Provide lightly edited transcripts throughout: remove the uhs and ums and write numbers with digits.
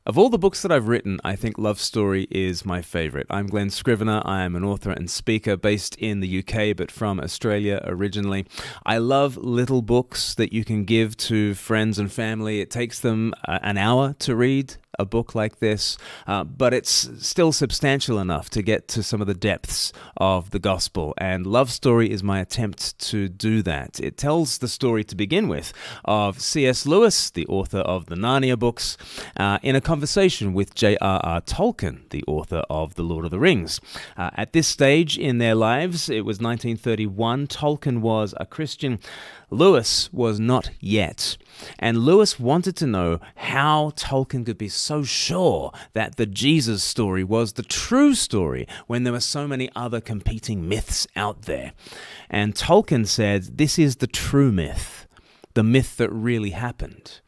Of all the books that I've written, I think Love Story is my favorite. I'm Glen Scrivener. I am an author and speaker based in the UK, but from Australia originally. I love little books that you can give to friends and family. It takes them an hour to read a book like this, but it's still substantial enough to get to some of the depths of the gospel, and Love Story is my attempt to do that. It tells the story, to begin with, of C.S. Lewis, the author of the Narnia books, in a conversation with J.R.R. Tolkien, the author of The Lord of the Rings. At this stage in their lives, it was 1931, Tolkien was a Christian, Lewis was not yet. And Lewis wanted to know how Tolkien could be so sure that the Jesus story was the true story when there were so many other competing myths out there. And Tolkien said, this is the true myth, the myth that really happened.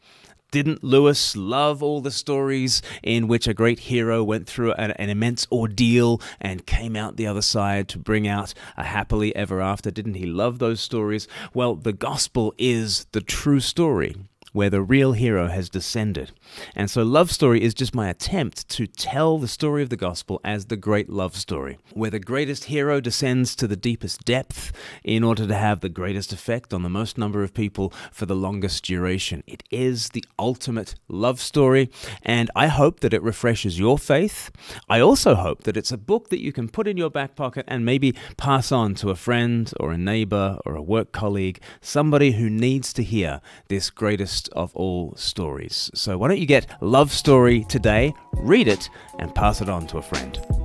Didn't Lewis love all the stories in which a great hero went through an immense ordeal and came out the other side to bring out a happily ever after? Didn't he love those stories? Well, the gospel is the true story, where the real hero has descended. And so Love Story is just my attempt to tell the story of the gospel as the great love story, where the greatest hero descends to the deepest depth in order to have the greatest effect on the most number of people for the longest duration. It is the ultimate love story, and I hope that it refreshes your faith. I also hope that it's a book that you can put in your back pocket and maybe pass on to a friend or a neighbor or a work colleague, somebody who needs to hear this greatest of all stories. So why don't you get Love Story today, read it, and pass it on to a friend.